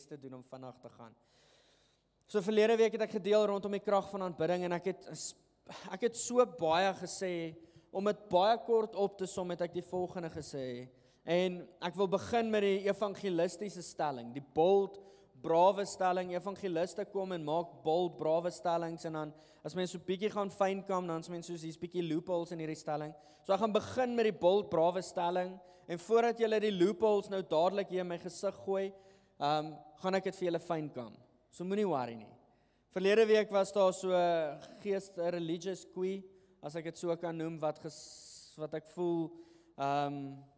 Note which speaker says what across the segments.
Speaker 1: bes te doen om vinnig te gaan. So verlede week het ek gedeel rondom die krag van aanbidding en ek het so baie gesê, om dit baie kort op te som het ek die volgende gesê, en ek wil begin met die evangelistiese stelling, die bold, brawe stelling. Evangeliste kom en maak bold, brawe stellings, en dan, as mens so bietjie gaan fynkom, dan is mens soos hier's bietjie loopholes in hierdie stelling. So ek gaan begin met die bold, brawe stelling, en voordat julle die loopholes nou dadelik hier in my gesig gooi, gaan ek dit vir julle fynkom. So moenie worry nie. Verlede week was daar so 'n religious queue, as ek dit so kan noem, wat ek voel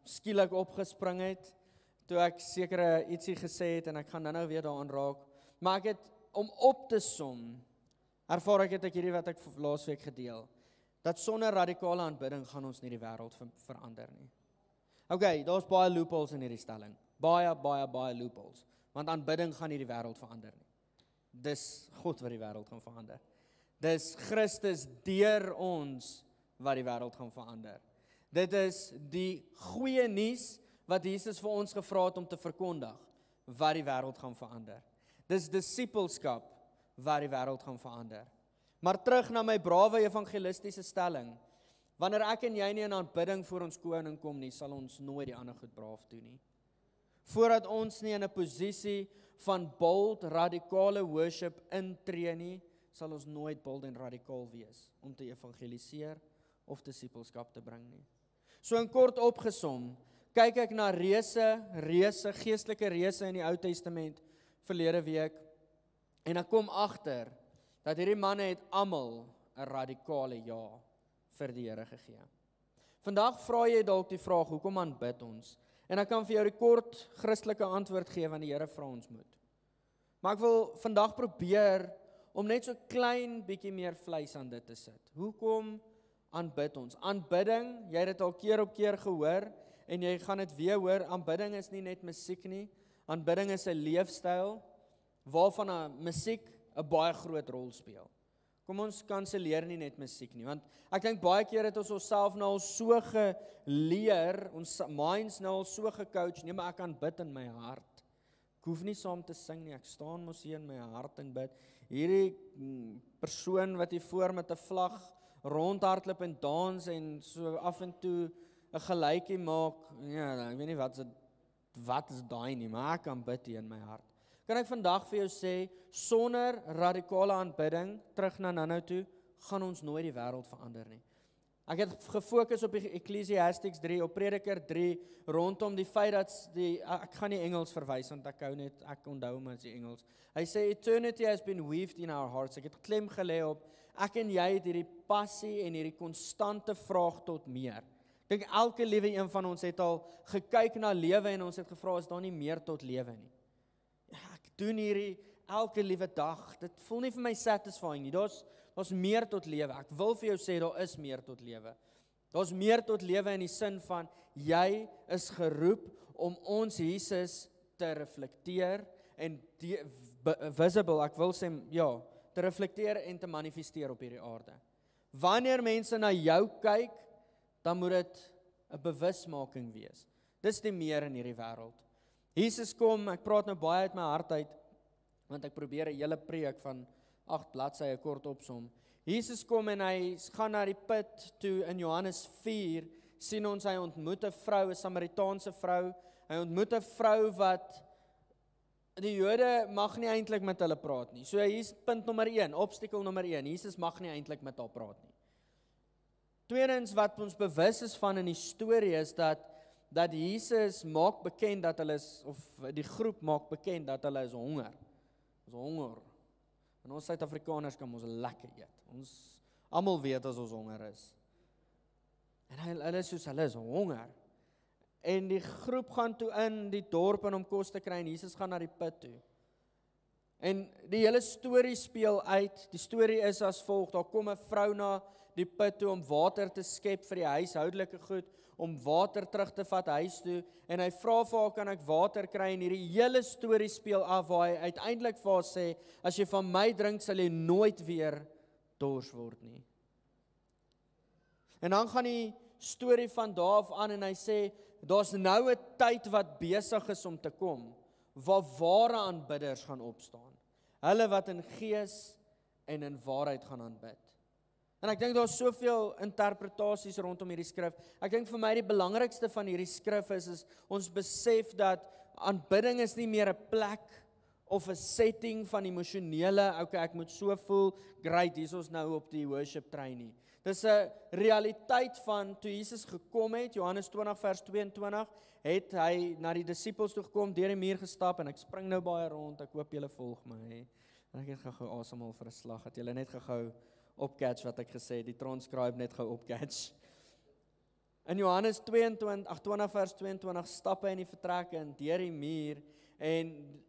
Speaker 1: skielik opgespring het, toe ek sekere ietsie gesê het, en ek gaan nou weer daaraan raak. Maar ek het, om op te som, ervaar ek hierdie wat ek laasweek gedeel, dat sonder radikale aanbidding gaan ons nie die wêreld verander nie. Okay, daar's baie loopholes in hierdie stelling. Baie loopholes. Want aanbidding gaan nie die wêreld verander nie. Dis God wat die wêreld gaan verander. Dis Christus deur ons wat die wêreld gaan verander. Dit is die goeie nuus wat Jesus vir ons gevra het om te verkondig, wat die wêreld gaan verander. Dis disippelskap wat die wêreld gaan verander. Maar terug na my brawe evangelistiese stelling. Wanneer ek en jy nie in aanbidding voor ons koning kom nie, sal ons nooit die ander goed braaf doen nie. Voordat ons nie in 'n posisie van bold, radikale worship intree nie, sal ons nooit bold en radikaal wees om te evangeliseer of disippelskap te bring nie. So in kort opgesom, kyk ek na geestelike reëse in die Ou Testament verlede week, en ek kom agter dat hierdie manne het almal 'n radikale ja vir die Here gegee. Vandag vra jy dalk die vraag, hoekom aanbid ons? En ek kan vir jou die kort Christelike antwoord gee, want die Here vra ons moet. Maar ek wil vandag probeer om net so klein bietjie meer vleis aan dit te sit. Hoekom aanbid ons? Aanbidding, jy het dit al keer op keer gehoor, en jy gaan dit weer hoor, aanbidding is nie net musiek nie, aanbidding is 'n leefstyl, waarvan 'n musiek 'n baie groot rol speel. Kom ons kanselleer nie net musiek nie, want ek dink baie keer het ons onsself nou al so geleer, ons minds nou al so gecoach, nee, maar ek kan bid in my hart. Ek hoef nie saam te sing nie, ek staan mos hier in my hart en bid. Hierdie persoon wat hier voor met 'n vlag rondhardloop en dans en so af en toe 'n gelykie maak, ja, ek weet nie wat is daai nie, maar ek kan bid hier in my hart. Kan ek vandag vir jou sê, sonder radikale aanbidding, terug na nou toe, gaan ons nooit die wêreld verander nie. Ek het gefokus op Ecclesiastes 3, op Prediker 3, rondom die feit dat ek gaan nie Engels verwys, want ek onthou maar die Engels. Hy sê, eternity has been weaved in our hearts. Ek het klem gelê op, ek en jy het hierdie passie en hierdie konstante vraag tot meer. Ek dink elke liewe een van ons het al gekyk na lewe en ons het gevra, is daar nie meer tot lewe nie? Ek doen hierdie elke liewe dag, dit voel nie vir my satisfying nie, daar's meer tot lewe. Ek wil vir jou sê, daar is meer tot lewe. Daar's meer tot lewe in die sin van, jy is geroep om ons Jesus te reflekteer en visible, ek wil sê, ja, te reflekteer en te manifesteer op hierdie aarde. Wanneer mense na jou kyk, dan moet dit 'n bewusmaking wees. Dis die meer in hierdie wêreld. Jesus kom, ek praat nou baie uit my hart uit, want ek probeer 'n hele preek van 8 bladsye kort opsom. Jesus kom en hy gaan na die put toe in Johannes 4, sien ons hy ontmoet 'n vrou, 'n Samaritaanse vrou. Hy ontmoet 'n vrou wat die Jode mag nie eintlik met hulle praat nie. So hier's punt nommer 1, obstakel nommer 1. Jesus mag nie eintlik met haar praat nie. Tweedens wat ons bewus is van in die storie is dat Jesus maak bekend dat hulle is, of die groep maak bekend dat hulle is honger. Ons honger. En ons Suid-Afrikaners kan ons lekker eet. Ons almal weet as ons honger is. En hulle is honger. En die groep gaan toe in die dorp en om kos te kry en Jesus gaan na die put toe. En die hele storie speel uit. Die storie is as volg: daar kom 'n vrou na die put toe om water te skep vir die huishoudelike goed, om water terug te vat huis toe, en hy vra vir haar, kan ek water kry? En hierdie hele storie speel af waar hy uiteindelik vir haar sê, as jy van my drink, sal jy nooit weer dors word nie. En dan gaan die storie van daar af aan en hy sê, daar's nou 'n tyd wat besig is om te kom, waar ware aanbidders gaan opstaan. Hulle wat in gees en in waarheid gaan aanbid. En ek dink daar's soveel interpretasies rondom hierdie skrif. Ek dink vir my die belangrikste van hierdie skrif is ons besef dat aanbidding is nie meer 'n plek of 'n setting van emosionele, okay, ek moet so voel, great, hier is ons nou op die worship trein nie. Dis 'n realiteit van toe Jesus gekom het, Johannes 20 vers 22, het hy na die disippels toe gekom, deur die muur gestap en ek spring nou baie rond, ek hoop julle volg my. En ek het gou asemhaal vir 'n slag, dat julle net gou opcatch wat ek gesê het, die transcribe net gou opcatch. In Johannes 20 vers 22 stap hy in die vertrek in deur die muur en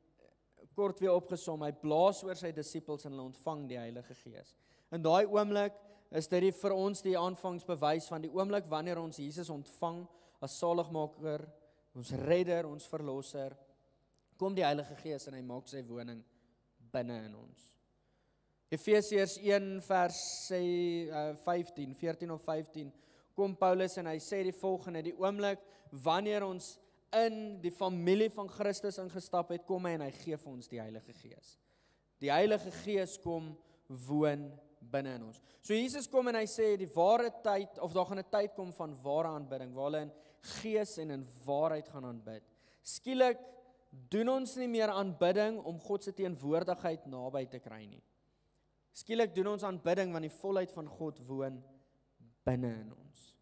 Speaker 1: kort weer opgesom, hy blaas oor sy disippels en hulle ontvang die Heilige Gees. In daai oomblik is dit vir ons die aanvangsbewys van die oomblik wanneer ons Jesus ontvang as saligmaker, ons redder, ons verlosser, kom die Heilige Gees en hy maak sy woning binne in ons. Efesiërs 1 vers 14 of 15, kom Paulus en hy sê die volgende, die oomblik wanneer ons in die familie van Christus ingestap het, kom hy en hy gee vir ons die Heilige Gees. Die Heilige Gees kom woon binne in ons. So Jesus kom en hy sê die ware tyd, of daar gaan 'n tyd kom van ware aanbidding, waar hulle in gees en in waarheid gaan aanbid. Skielik doen ons nie meer aanbidding om God se teenwoordigheid naby te kry nie. Skielik doen ons aanbidding want die volheid van God woon binne in ons.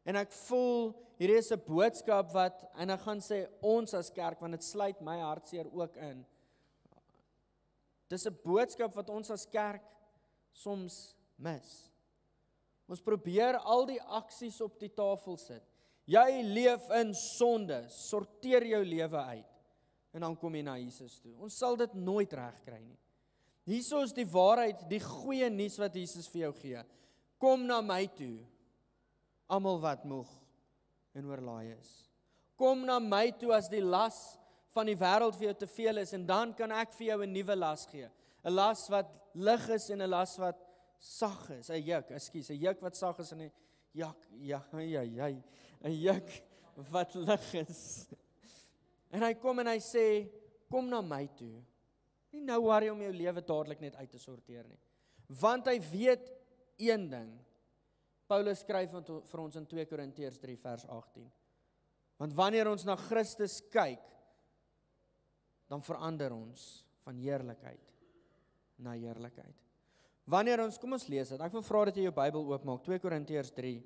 Speaker 1: En ek voel, hierdie is 'n boodskap wat, en ek gaan sê ons as kerk, want dit sluit my hartseer ook in. Dis 'n boodskap wat ons as kerk soms mis. Ons probeer al die aksies op die tafel sit. Jy leef in sonde, sorteer jou lewe uit, en dan kom jy na Jesus toe. Ons sal dit nooit reg kry nie. Hierso is die waarheid, die goeie nuus wat Jesus vir jou gee. Kom na my toe, almal wat moeg en oorlaai is. Kom na my toe as die las van die wêreld vir jou te veel is, en dan kan ek vir jou 'n nuwe las gee. 'n Las wat lig is en 'n las wat sag is. 'n juk wat sag is en 'n juk wat lig is. En hy kom en hy sê, kom na my toe. Nie nou worry om jou lewe dadelik net uit te sorteer nie. Want hy weet een ding. Paulus skryf vir ons in 2 Korintiërs 3 vers 18. Want wanneer ons na Christus kyk, dan verander ons van heerlikheid na heerlikheid. Wanneer ons, kom ons lees dit. Ek wil vra dat jy jou Bybel oopmaak, 2 Korintiërs 3.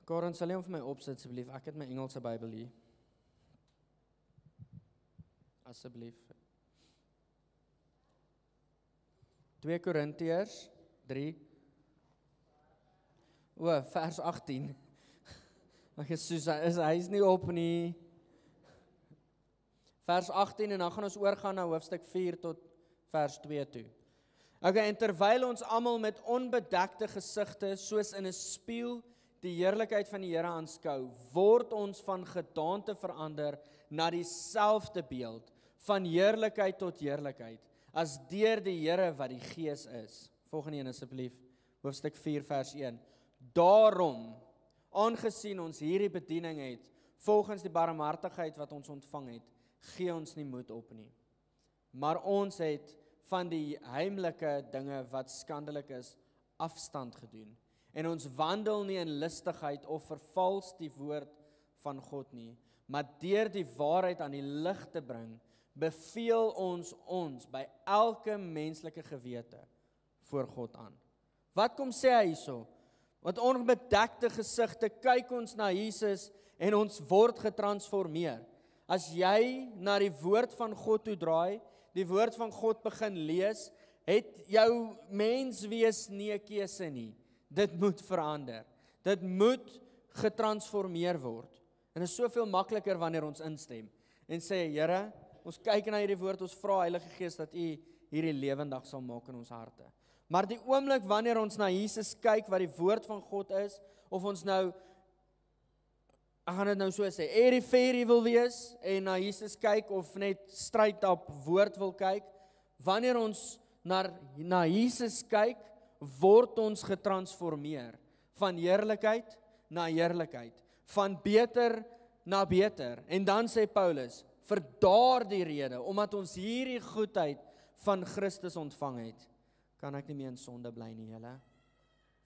Speaker 1: Karen, sal jy hom vir my opsit asseblief? Ek het my Engelse Bybel hier. Asseblief. 2 Korintiërs 3. Vers 18. Ek is nie op nie. Vers 18 en dan gaan ons oorgaan na hoofstuk 4 tot vers 2 toe. Okay, en terwyl ons almal met onbedekte gesigte soos in 'n spieël die heerlikheid van die Here aanskou, word ons van gedaante verander na dieselfde beeld, van heerlikheid tot heerlikheid, as deur die Here wat die Gees is. Volgende een asseblief, hoofstuk 4 vers 1. Daarom, aangesien ons hierdie bediening het, volgens die barmhartigheid wat ons ontvang het, gee ons nie moed op nie. Maar ons het van die heimlike dinge wat skandelik is, afstand gedoen. En ons wandel nie in listigheid of vervals die woord van God nie, maar deur die waarheid aan die lig te bring, beveel ons by elke menslike gewete voor God aan. Wat kom sê hy hierso? Want onbedekte gesigte kyk ons na Jesus en ons word getransformeer. As jy na die woord van God toe draai, die woord van God begin lees, het jou menswees nie 'n keuse nie. Dit moet verander. Dit moet getransformeer word. En dit is soveel makliker wanneer ons instem en sê, Here, ons kyk na hierdie woord, ons vra Heilige Gees dat U hierdie lewendig sal maak in ons harte. Maar die oomblik wanneer ons na Jesus kyk, wat die woord van God is, of ons nou, ek gaan dit nou so sê, airy-fairy wil wees, en na Jesus kyk, of net straight up woord wil kyk, wanneer ons na Jesus kyk, word ons getransformeer, van heerlikheid na heerlikheid, van beter na beter. En dan sê Paulus, vir daardie rede, omdat ons hierdie goedheid van Christus ontvang het, kan ek nie meer in sonde bly nie, julle.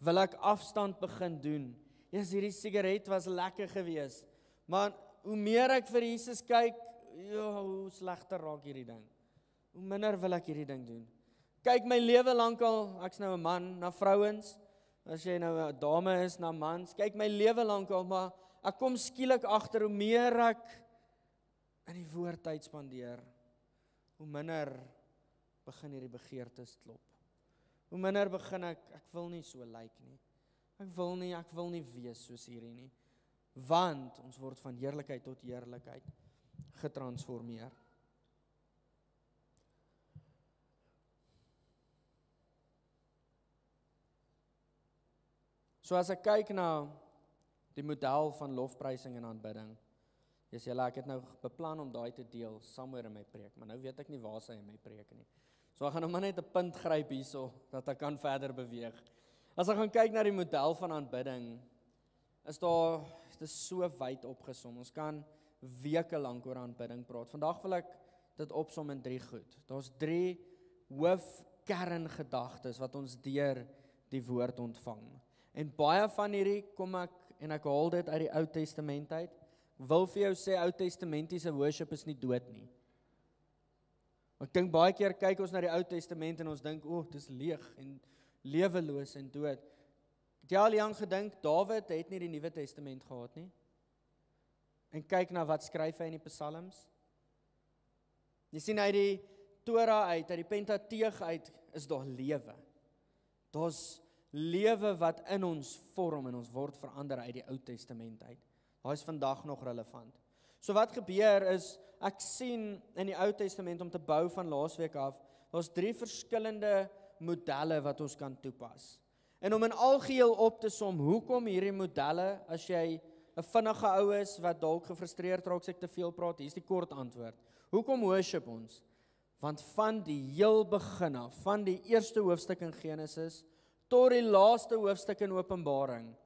Speaker 1: Wil ek afstand begin doen. Ja, hierdie sigaret was lekker geweest, maar hoe meer ek vir Jesus kyk, hoe slegter raak hierdie ding. Hoe minder wil ek hierdie ding doen. Kyk my lewe lank al, ek's nou 'n man, na vrouens, as jy nou 'n dame is, na mans, kyk my lewe lank al, maar ek kom skielik agter, hoe meer ek in die woord tyd spandeer, hoe minder begin hierdie begeertes klop. Hoe minder begin ek wil nie so lyk nie. Ek wil nie wees soos hierdie nie. Want ons word van heerlikheid tot heerlikheid getransformeer. So as ek kyk na die model van lofprysing en aanbidding, ek het nou beplan om daai te deel somewhere in my preek, maar nou weet ek nie waar sy in my preek nie. So ek gaan nou maar net 'n punt gryp hierso, dat ek kan verder beweeg. As ek gaan kyk na die model van aanbidding, dit is so wyd opgesom. Ons kan weke lank oor aanbidding praat. Vandag wil ek dit opsom in 3 goed. Daar's 3 hoofkerngedagtes wat ons deur die woord ontvang. En baie van hierdie kom ek haal dit uit die Ou Testament uit. Ek wil vir jou sê, Ou Testamentiese worship is nie dood nie. Ek dink baie keer kyk ons na die Ou Testament en ons dink, dis leeg en leweloos en dood. Het jy al lang gedink, Dawid het nie die Nuwe Testament gehad nie? En kyk na wat skryf hy in die Psalms. Jy sien uit die Torah uit die Pentateeg uit, is daar lewe. Daar's lewe wat in ons vorm en ons word verander uit die Ou Testament uit. Daai is vandag nog relevant. So wat gebeur is, ek sien in die Ou Testament om te bou van laasweek af, daar's 3 verskillende modelle wat ons kan toepas. En om in algeheel op te som, hoekom hierdie modelle, as jy 'n vinnige ou is wat dalk gefrustreerd raak as ek te veel praat, hier is die kort antwoord. Hoekom worship ons? Want van die heel begin af, van die eerste hoofstuk in Genesis tot die laaste hoofstuk in Openbaring,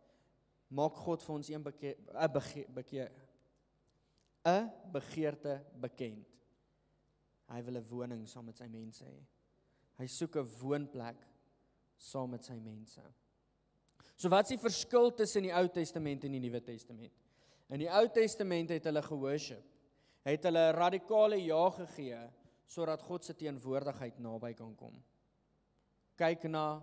Speaker 1: maak God vir ons 'n begeerte bekend. Hy wil 'n woning saam met sy mense hê. Hy soek 'n woonplek saam met sy mense. So wat is die verskil tussen die Ou Testament en die Nuwe Testament? In die Ou Testament het hulle geworship. Het hulle 'n radikale ja gegee sodat God se teenwoordigheid naby kan kom. Kyk na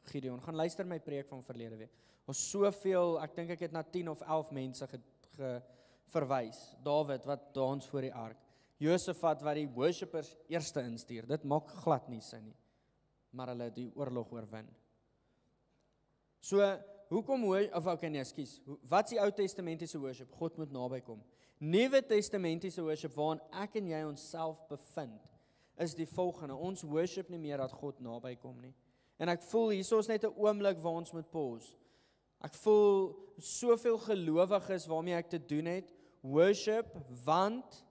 Speaker 1: Gideon. Gaan luister my preek van verlede week. Ons soveel, ek dink ek het na 10 of 11 mense verwys. Dawid wat dans voor die ark. Josafat wat die worshippers eerste instuur. Dit maak glad nie sin nie. Maar hulle het die oorlog oorwin. So, wat is die Ou Testamentiese worship? God moet naby kom. Nuwe Testamentiese worship waarin ek en jy onsself bevind, is die volgende. Ons worship nie meer dat God naby kom nie. En ek voel, hier is net 'n oomblik waar ons moet pause. Ek voel soveel gelowiges waarmee ek te doen het, worship want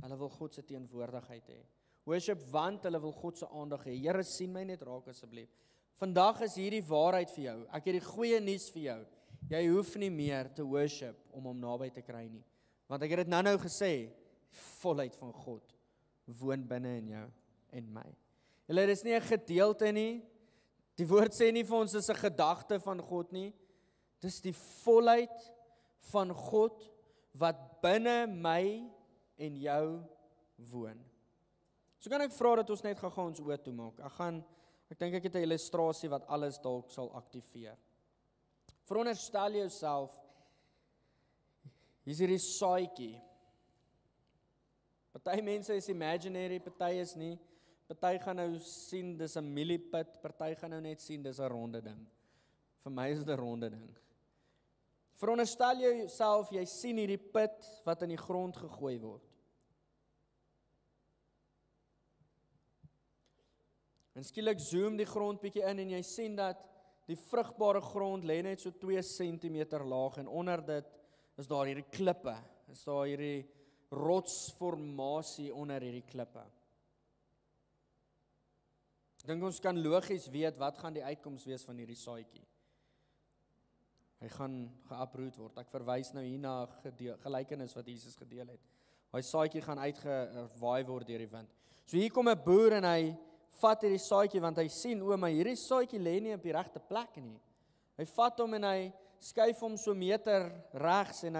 Speaker 1: hulle wil God se teenwoordigheid hê. Worship want hulle wil God se aandag hê. Here, sien my net raak asseblief. Vandag is hierdie waarheid vir jou. Ek het die goeie nuus vir jou. Jy hoef nie meer te worship om hom naby te kry nie. Want ek het dit nou gesê, volheid van God woon binne in jou en my. Julle, dis nie 'n gedeelte nie. Die woord sê nie vir ons dis 'n gedagte van God nie. Dis die volheid van God wat binne my en jou woon. So kan ek vra dat ons net gou ons oë toemaak. Ek dink ek het 'n illustrasie wat alles dalk sal aktiveer. Veronderstel jouself, hier is hierdie saadjie. Party mense is imaginary, party is nie. Party gaan nou sien dis 'n mieliepit, party gaan nou net sien dis 'n ronde ding. Vir my is dit 'n ronde ding. Veronderstel jouself, jy sien hierdie put wat in die grond gegooi word. En skielik zoom die grond bietjie in en jy sien dat die vrugbare grond lê net so 2 centimeter laag en onder dit is daar hierdie klippe, is daar hierdie rotsformasie onder hierdie klippe. Ek dink ons kan logies weet wat gaan die uitkoms wees van hierdie saadjie. Hy gaan ge-uproot word. Ek verwys nou hier na 'n gelykenis wat Jesus gedeel het. Daai saadjie gaan uitgewaai word deur die wind. So hier kom 'n boer en hy vat hierdie saadjie want hy sien, o, maar hierdie saadjie lê nie op die regte plek nie. Hy vat hom en hy skuif hom so meter regs en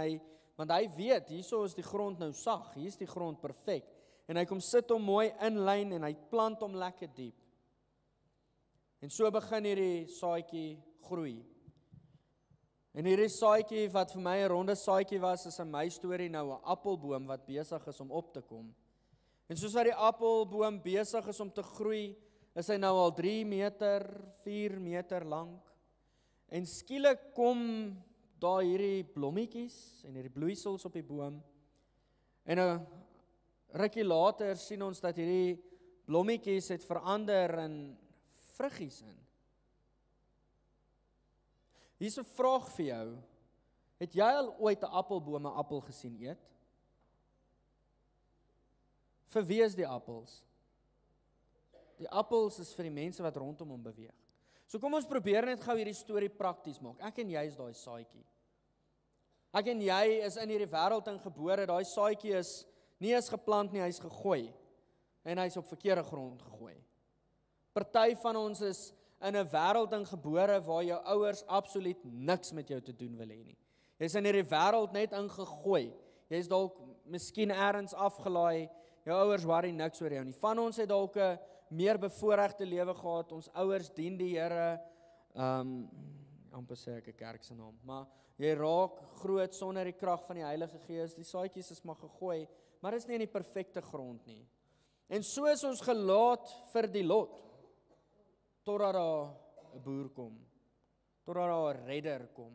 Speaker 1: want hy weet, hierso is die grond nou sag, hier is die grond perfek. En hy kom sit hom mooi in lyn en hy plant hom lekker diep. En so begin hierdie saadjie groei. En hierdie saadjie wat vir my 'n ronde saadjie was, is in my storie nou 'n appelboom wat besig is om op te kom. En soos wat die appelboom besig is om te groei, is hy nou al 3 meter, 4 meter lank. En skielik kom daar hierdie blommetjies en hierdie bloeisels op die boom. En 'n rukkie later sien ons dat hierdie blommetjies het verander in vruggies in. Hier is 'n vraag vir jou. Het jy al ooit 'n appelboom 'n appel gesien eet? Vir wie is die appels? Die appels is vir die mense wat rondom hom beweeg. So kom ons probeer net gou hierdie storie prakties maak. Ek en jy is daai saadjie. Ek en jy is in hierdie wêreld ingebore. Daai saadjie is nie eens geplant nie, hy's gegooi. En hy's op verkeerde grond gegooi. Party van ons is in 'n wêreld ingebore waar jou ouers absoluut niks met jou te doen wil hê nie. Jy's in hierdie wêreld net ingegooi. Jy's dalk miskien eers afgelaai. Jou ouers worry niks oor jou nie. Van ons het dalk 'n meer bevoorregte lewe gehad. Ons ouers dien die Here. Amper sê ek 'n kerk se naam, maar jy raak groot sonder die krag van die Heilige Gees. Die saadjies is maar gegooi, maar is nie in die perfekte grond nie. En so is ons gelaat vir die lot. Totdat daar 'n boer kom. Totdat daar 'n redder kom.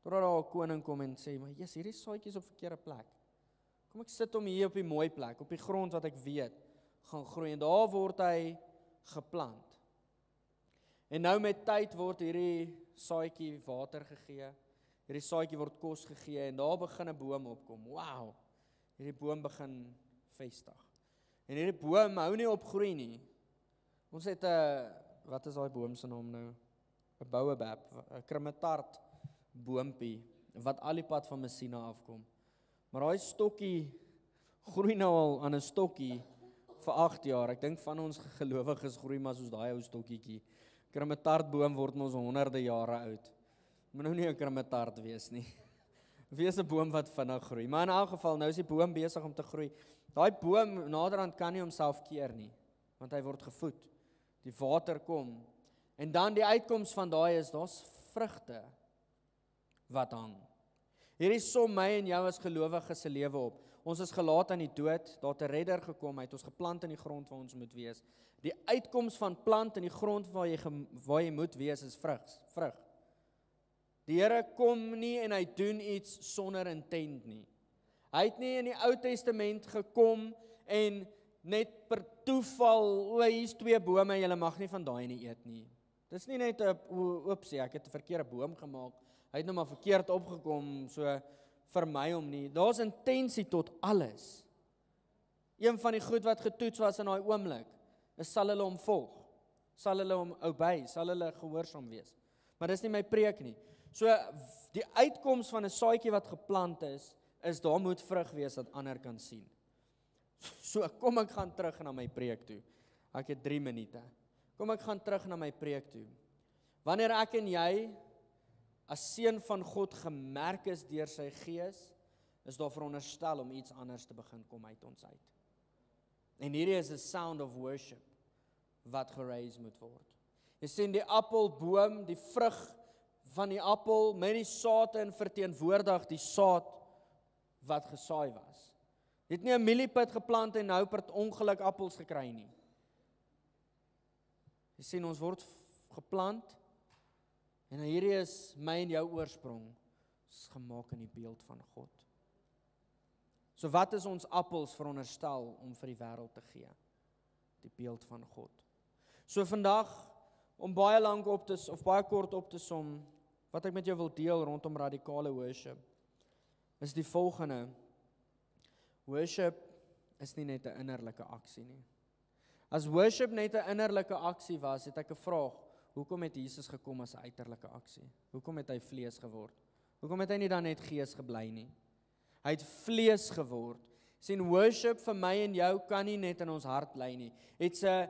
Speaker 1: Totdat daar 'n koning kom en sê, maar Jesus, hierdie saadjie is op verkeerde plek. Kom ek sit hom hier op die mooi plek, op die grond wat ek weet gaan groei. En daar word hy geplant. En nou met tyd word hierdie saadjie water gegee. Hierdie saadjie word kos gegee en daar begin 'n boom opkom. Wow! Hierdie boom begin vestig. En hierdie boom hou nie op groei nie. Ons het 'n wat is daai boom se naam nou? 'n Baobab, 'n krumetart boompie wat al die pad van Messina afkom. Maar daai stokkie groei nou al aan 'n stokkie vir 8 jaar. Ek dink van ons gelowiges groei maar soos daai ou stokkietjie. Krumetartboom word mos honderde jare oud. Moet nou nie 'n krumetart wees nie. Wees 'n boom wat vinnig groei. Maar in elk geval, nou is die boom besig om te groei. Daai boom naderhand kan nie homself keer nie, want hy word gevoed. Die water kom. En dan die uitkoms van daai is, daar's vrugte wat hang. Hierdie som my en jou as gelowiges se lewe op. Ons is gelaat aan die dood, daar het 'n redder gekom, hy het ons geplant in die grond waar ons moet wees. Die uitkoms van plant in die grond waar jy moet wees is vrug. Die Here kom nie en hy doen iets sonder intent nie. Hy het nie in die Ou Testament gekom en net per toeval, hier's 2 bome, julle mag nie van daai nie eet nie. Dis nie net 'n oopsie, ek het 'n verkeerde boom gemaak. Hy het nou maar verkeerd opgekom, so vir my om nie. Daar's intensie tot alles. Een van die goed wat getoets was in daai oomblik, is sal hulle hom volg? Sal hulle hom obey? Sal hulle gehoorsaam wees? Maar dis nie my preek nie. So die uitkoms van 'n saadjie wat geplant is daar moet vrug wees dat ander kan sien. So kom ek gaan terug na my preek toe. Ek het 3 minute. Kom ek gaan terug na my preek toe. Wanneer ek en jy as seun van God gemerk is deur sy Gees, is daar veronderstel om iets anders te begin kom uit ons uit. En hierdie is 'n sound of worship wat geraise moet word. Jy sien die appelboom, die vrug van die appel met die saad in verteenwoordig die saad wat gesaai was. Jy het nie 'n mieliepit geplant en nou per ongeluk appels gekry nie. Jy sien ons word geplant en hierdie is my en jou oorsprong. Is gemaak in die beeld van God. So wat is ons appels veronderstel om vir die wêreld te gee? Die beeld van God. So vandag, om baie lank baie kort op te som, wat ek met jou wil deel rondom radikale worship, is die volgende. Worship is nie net 'n innerlike aksie nie. As worship net 'n innerlike aksie was, het ek 'n vraag. hoekom het Jesus gekom as 'n uiterlike aksie? Hoekom het hy vlees geword? Hoekom het hy nie dan net gees gebly nie? Hy het vlees geword. Sien, worship vir my en jou kan nie net in ons hart bly nie. It's a,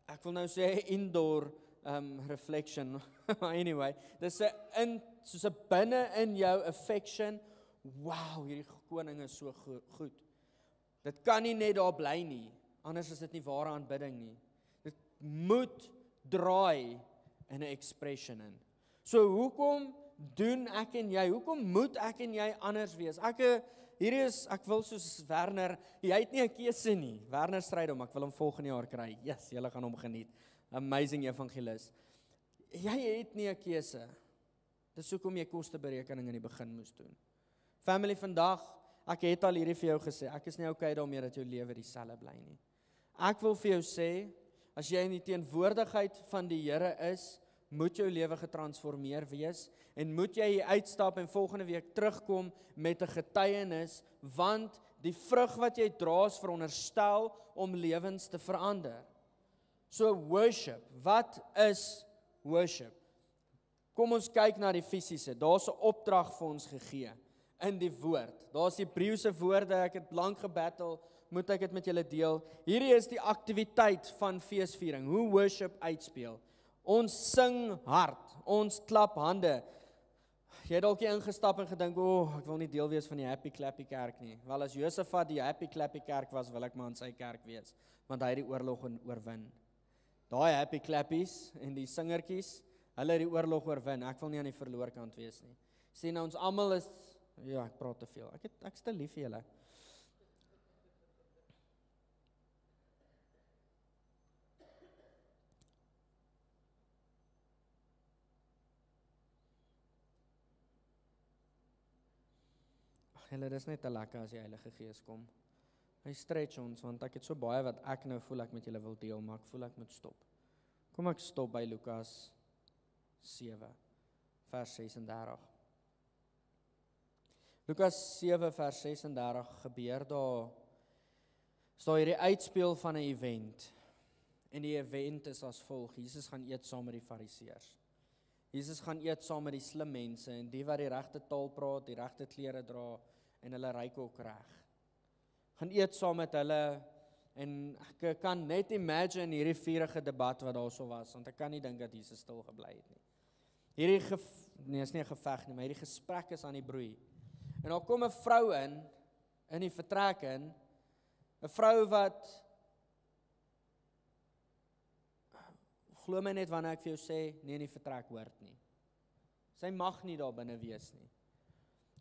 Speaker 1: ek wil nou sê indoor reflection, anyway, dis 'n soos 'n binne in jou affection, wow, hierdie koning is so goed. Dit kan nie net daar bly nie, anders is dit nie ware aanbidding nie. Dit moet draai in 'n expression in. So hoekom doen ek en jy, hoekom moet ek en jy anders wees? Ek wil soos Werner, jy het nie 'n keuse nie. Werner Strydom, ek wil hom volgende jaar kry. Yes, julle gaan hom geniet. Amazing evangelis. Jy het nie 'n keuse. Dis hoekom jy kosteberekening in die begin moes doen. Family, vandag, ek het al hierdie vir jou gesê, ek is nie okay daarmee dat jou lewe dieselfde bly nie. Ek wil vir jou sê, as jy in die teenwoordigheid van die Here is, moet jou lewe getransformeer wees, en moet jy hier uitstap en volgende week terugkom met 'n getuienis, want die vrug wat jy dra is veronderstel om lewens te verander. So worship, wat is worship? Kom ons kyk na die fisiese, daar's 'n opdrag vir ons gegee, in die woord. Daar's Hebreëse woorde, ek het lank gebattle, moet ek dit met julle deel. Hierdie is die aktiwiteit van feesviering, hoe worship uitspeel. Ons sing hard, ons klap hande. Jy het dalk ingestap en gedink, ek wil nie deel wees van die Happy Clappy kerk nie. Wel, as Josafat die Happy Clappy kerk was, wil ek maar in sy kerk wees, want hy het die oorlog oorwin. Daai Happy Clappies en die singertjies, hulle het die oorlog oorwin. Ek wil nie aan die verloor kant wees nie. Sien, ons almal is, ja, ek praat te veel. Ek is te lief vir julle. Julle, dis net te lekker as die Heilige Gees kom. Hy stretch ons, want ek het so baie wat ek nou voel ek met julle wil deel, maar ek voel ek moet stop. Kom ek stop by Lukas 7, vers 36. Lukas 7 vers 36 gebeur daar, is daar hierdie uitspeel van 'n event. En die event is as volg: Jesus gaan eet saam met die Fariseërs. Jesus gaan eet saam met die slim mense en die wat die regte taal praat, die regte klere dra en hulle ryk ook reg. Gaan eet saam met hulle en ek kan net imagine hierdie vurige debat wat daar so was, want ek kan nie dink dat Jesus stil gebly het nie. Hierdie is nie 'n geveg nie, maar hierdie gesprek is aan die broei. En daar kom 'n vrou in die vertrek in, 'n vrou wat, glo my net wanneer ek vir jou sê, nie in die vertrek hoort nie. Sy mag nie daar binne wees nie.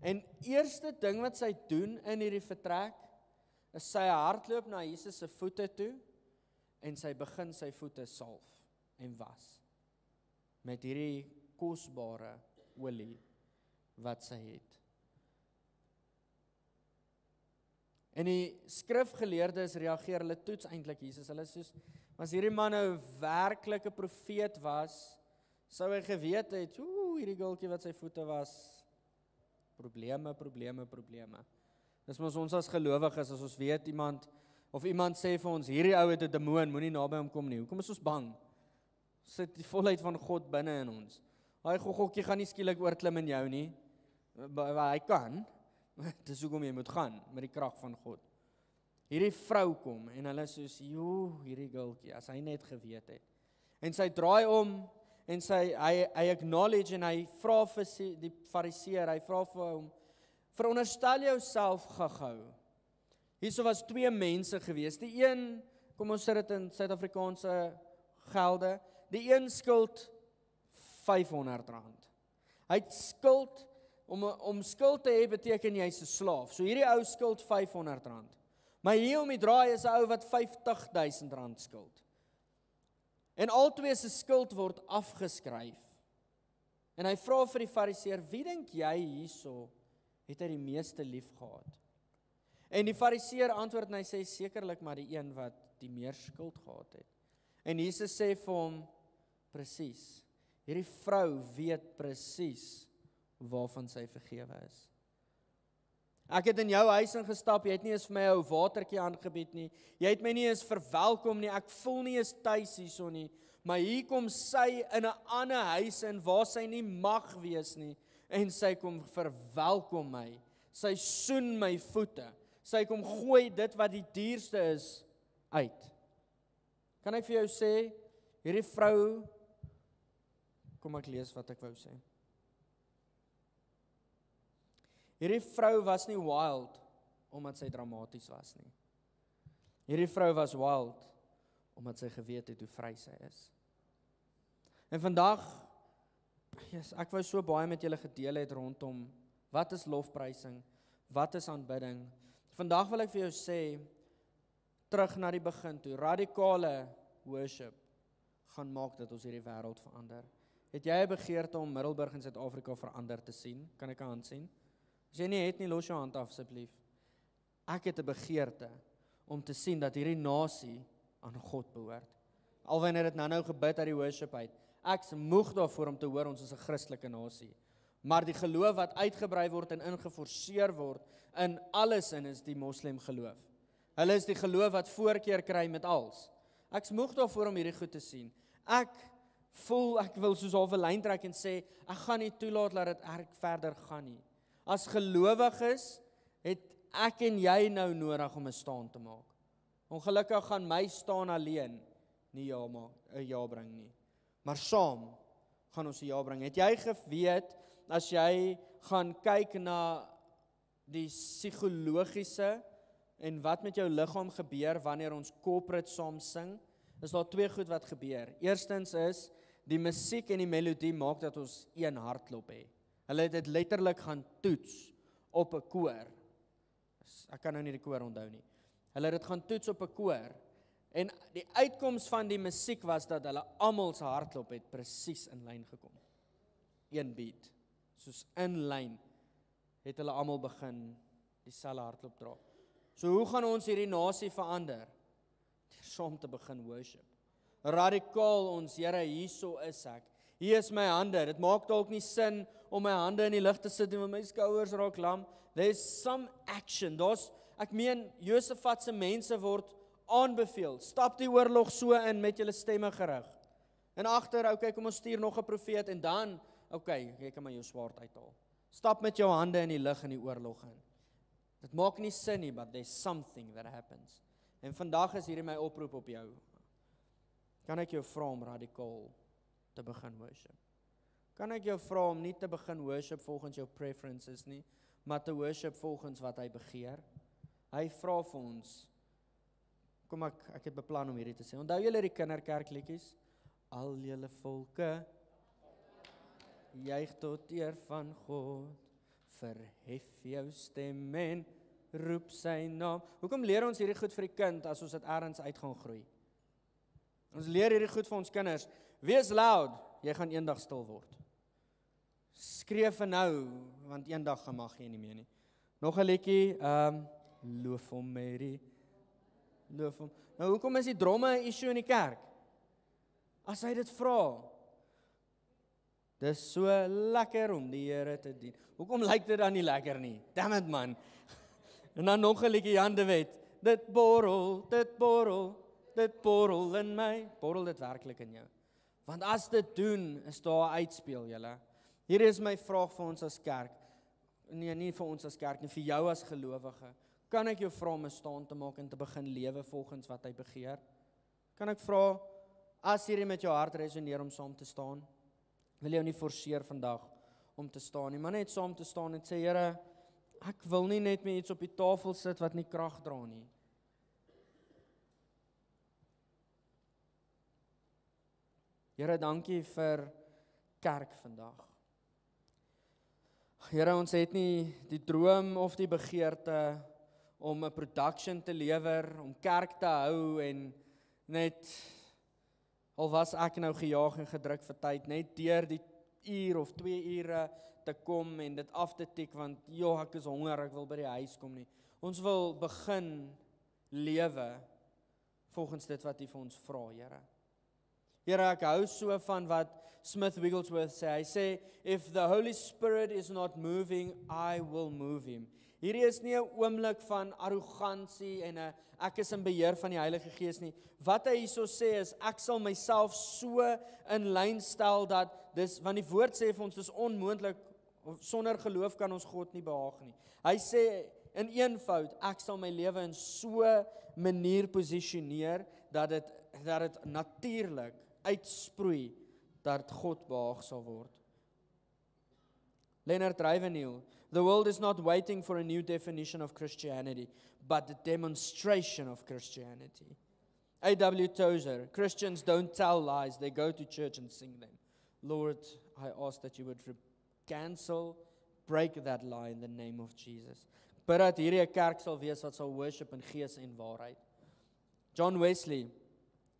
Speaker 1: En eerste ding wat sy doen in hierdie vertrek, is sy hardloop na Jesus se voete toe, en sy begin sy voete salf en was, met hierdie kosbare olie wat sy het. En die skrifgeleerdes reageer, hulle toets eintlik Jesus, hulle soos, as hierdie man nou werklik 'n profeet was, sou hy geweet het, hierdie gultjie wat sy voete was, probleme. Dis mos ons as gelowiges, as ons weet iemand sê vir ons, hierdie ou het 'n demoon, moenie naby hom kom nie. Hoekom is ons bang? Sit die volheid van God binne in ons. Daai goggeltjie gaan nie skielik oorklim in jou nie. Hy kan, dis hoekom jy moet gaan, met die krag van God. Hierdie vrou kom, en hulle soos, hierdie gultjie, as hy net geweet het. En sy draai om, en hy acknowledge, en hy vra vir die Fariseer, hy vra vir hom, veronderstel jouself gou. Hierso was 2 mense gewees. Die een, kom ons sê dit in Suid-Afrikaanse gelde, die een skuld R500. Hy het skuld, om skuld te hê beteken jy's 'n slaaf. So hierdie ou skuld R500. Maar hier om die draai is 'n ou wat R50.000 skuld. En albei se skuld word afgeskryf. En hy vra vir die Fariseer, wie dink jy hierso het hy die meeste lief gehad? En die Fariseer antwoord en hy sê, sekerlik maar die een wat die meer skuld gehad het. En Jesus sê vir hom, presies, hierdie vrou weet presies waarvan sy vergewe is. Ek het in jou huis ingestap, jy het nie eens vir my 'n watertjie aangebied nie, jy het my nie eens verwelkom nie, ek voel nie eens tuis hierso nie, maar hier kom sy in 'n ander huis in waar sy nie mag wees nie, en sy kom verwelkom my, sy soen my voete, sy kom gooi dit wat die duurste is uit. Kan ek vir jou sê, hierdie vrou, kom ek lees wat ek wou sê. Hierdie vrou was nie wild, omdat sy dramaties was nie. Hierdie vrou was wild, omdat sy geweet het hoe vry sy is. En vandag, ek wou so baie met julle gedeel het rondom, wat is lofprysing, wat is aanbidding. Vandag wil ek vir jou sê, terug na die begin toe, radikale worship, gaan maak dat ons hierdie wêreld verander. Het jy 'n begeerte om Middelburg in Suid-Afrika verander te sien? Kan ek 'n hand sien? As jy nie het nie, los jou hand af asseblief. Ek het 'n begeerte om te sien dat hierdie nasie aan God behoort. Alwen het dit nou gebid uit die worship uit. Ek is moeg daarvoor om te hoor ons is 'n Christelike nasie. Maar die geloof wat uitgebrei word en ingeforseer word in alles is die moslim geloof. Hulle is die geloof wat voorkeur kry met als. Ek is moeg daarvoor om hierdie goed te sien. Ek voel ek wil soos half 'n lyn trek en sê ek gaan nie toelaat dat dit verder gaan nie. As gelowiges het ek en jy nou nodig om 'n staan te maak. Ongelukkig gaan my staan alleen nie 'n ja bring nie. Maar saam gaan ons 'n ja bring. Het jy geweet as jy gaan kyk na die psigologiese en wat met jou liggaam gebeur wanneer ons corporate saam sing, is daar twee goed wat gebeur. Eerstens is die musiek en die melodie maak dat ons een hartklop het. Hulle het dit letterlik gaan toets op 'n koor. Ek kan nou nie die koor onthou nie. Hulle het dit gaan toets op 'n koor. En die uitkoms van die musiek was dat hulle almal se hartklop het presies in lyn gekom. Een beat. Soos in lyn het hulle almal begin dieselfde hartklop dra. So hoe gaan ons hierdie nasie verander? Deur saam te begin worship. Radikaal ons, Here, hierso is ek. Hier is my hande. Dit maak dalk nie sin om my hande in die lug te sit en met my skouers raak lam. There's some action. Ek meen, Josafat se mense word aanbeveel. Stap die oorlog so in met julle stemme gerig. En agter, okay, kom ons stuur nog 'n profeet en dan, okay, jy kan maar jou swaard uithaal. Stap met jou hande in die lug in die oorlog in. Dit maak nie sin nie, but there's something that happens. En vandag is hierdie my oproep op jou. Kan ek jou vra om radikaal te begin worship? Kan ek jou vra om nie te begin worship volgens jou preferences nie, maar te worship volgens wat hy begeer? Hy vra vir ons, kom ek het beplan om hierdie te sê. Onthou julle die kinderkerkliedjies? Al julle volke, juig tot eer van God, verhef jou stem en roep sy naam. Hoekom leer ons hierdie goed vir die kind as ons dit ergens uit gaan groei? Ons leer hierdie goed vir ons kinders. Wees loud, jy gaan eendag stil word. Skree vir nou, want eendag mag jy nie meer nie. Nog 'n liedjie, loof hom Mary. Loof hom. Nou hoekom is die dromme 'n issue in die kerk? As hy dit vra. Dis so lekker om die Here te dien. Hoekom lyk dit dan nie lekker nie? Damn it man. En dan nog 'n liedjie Jan de Wet. Dit borrel in my. Borrel dit werklik in jou? Want as dit doen, is daar 'n uitspeel, julle. Hier is my vraag vir ons as kerk. Nee, nie vir ons as kerk nie, vir jou as gelowige. Kan ek jou vra om 'n staan te maak en te begin lewe volgens wat hy begeer? Kan ek vra, as hierdie met jou hart resoneer om saam te staan, wil jou nie forceer vandag om te staan nie, maar net saam te staan en sê, Here, ek wil nie net met iets op die tafel sit wat nie krag dra nie. Here, dankie vir kerk vandag. Here, ons het nie die droom of die begeerte om 'n production te lewer, om kerk te hou en net, al was ek nou gejaag en gedruk vir tyd, net deur die uur of 2 ure te kom en dit af te tik, want ek is honger, ek wil by die huis kom nie. Ons wil begin lewe volgens dit wat U vir ons vra, Here. Here, ek hou so van wat Smith Wigglesworth sê. Hy sê, if the Holy Spirit is not moving, I will move him. Hierdie is nie 'n oomblik van arrogansie en 'n ek is in beheer van die Heilige Gees nie. Wat hy hierso sê is ek sal myself so in lyn stel dat want die woord sê vir ons dis onmoontlik sonder geloof kan ons God nie behaag nie. Hy sê in eenvoud ek sal my lewe in so 'n manier posisioneer dat dit natuurlik uitsproei dat God behaag sal word. Leonard Ravenhill, the world is not waiting for a new definition of Christianity, but the demonstration of Christianity. A.W. Tozer, Christians don't tell lies, they go to church and sing them. Lord, I ask that you would break that lie in the name of Jesus. Bid dat hierdie 'n kerk sal wees wat sal worship in gees en waarheid. John Wesley,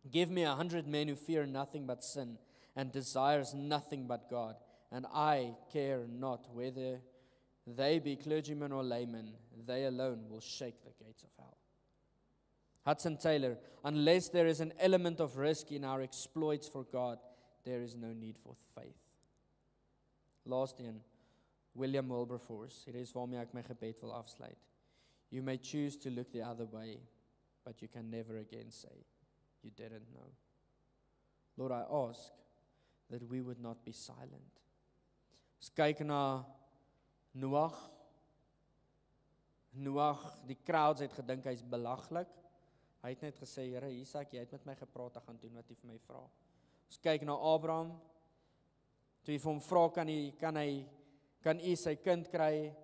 Speaker 1: give me 100 men who fear nothing but sin and desires nothing but God, and I care not whether they be clergymen or laymen, they alone will shake the gates of hell. Hudson Taylor, unless there is an element of risk in our exploits for God, there is no need for faith. Last een, William Wilberforce, hier is waarmee ek my gebed wil afsluit. You may choose to look the other way, but you can never again say, you didn't know. Lord, I ask that we would not be silent. Ons kyk na Noag, die crowds het gedink hy's belaglik. Hy het net gesê, Here, hier's ek, jy het met my gepraat, ek gaan doen wat jy vir my vra. Ons kyk na Abraham, toe hy vir hom vra, kan hy sy kind kry,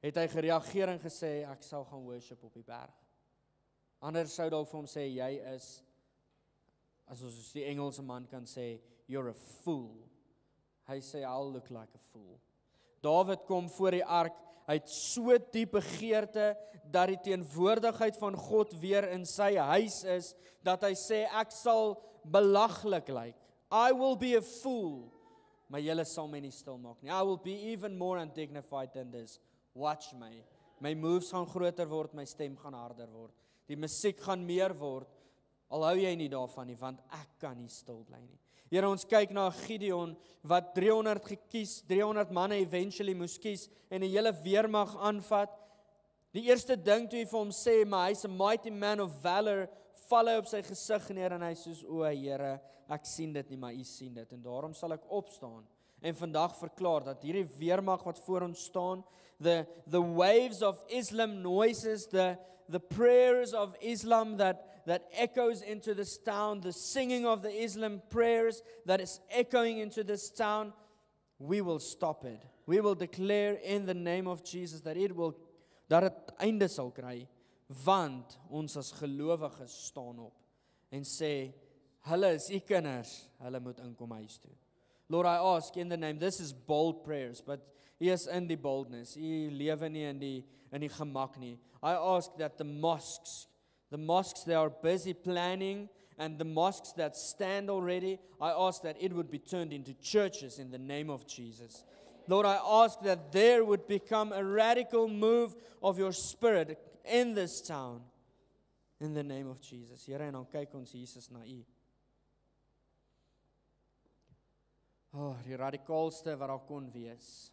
Speaker 1: het hy gereageer en gesê, ek sal gaan worship op die berg. Anders sou dalk vir hom sê, jy is, as ons die Engelse man kan sê, you're a fool. Hy sê, I'll look like a fool. David kom voor die ark, hy het so diep begeerte, dat die teenwoordigheid van God weer in sy huis is, dat hy sê, ek sal belaglik lyk. I will be a fool, maar julle sal my nie stil maak nie. I will be even more undignified than this. Watch my. My moves gaan groter word, my stem gaan harder word. Die musiek gaan meer word, al hou jy nie daarvan nie, want ek kan nie stil bly nie. Here, ons kyk na Gideon, wat 300 manne eventually moes kies, en die hele weermag aanvat. Die eerste ding toe hy vir hom sê, maar hy's a mighty man of valor, val hy op sy gesig neer, en hy soos, o Here, ek sien dit nie, maar U sien dit, en daarom sal ek opstaan, en vandag verklaar, dat hierdie weermag wat voor ons staan, the waves of Islam noises, the prayers of Islam that echoes into this town, the singing of the Islam prayers that is echoing into this town, we will stop it. We will declare in the name of Jesus that het einde sal kry, want ons as gelowiges staan op en sê, hulle is U kinders, hulle moet inkom huis toe. Lord, I ask in the name, this is bold prayers, but U is in die boldness, U lewe nie in die gemak nie. I ask that the mosques they are busy planning, and the mosques that stand already, I ask that it would be turned into churches in the name of Jesus. Lord, I ask that there would become a radical move of your Spirit in this town, in the name of Jesus. Here, en dan kyk ons Jesus na U. Die radikaalste wat daar kon wees.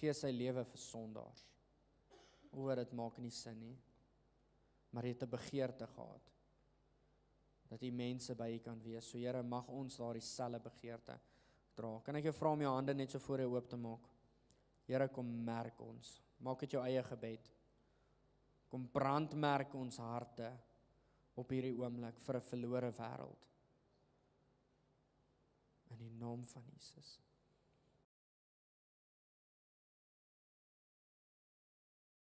Speaker 1: Gee sy lewe vir sondaars. Dit maak nie sin nie. Maar jy het 'n begeerte gehad, dat die mense by U kan wees. So Here, mag ons daardie selfe begeerte dra. Kan ek jou vra om jou hande net so voor jou oop te maak? Here, kom merk ons. Maak dit jou eie gebed. Kom brandmerk ons harte op hierdie oomblik vir 'n verlore wêreld. In die naam van Jesus.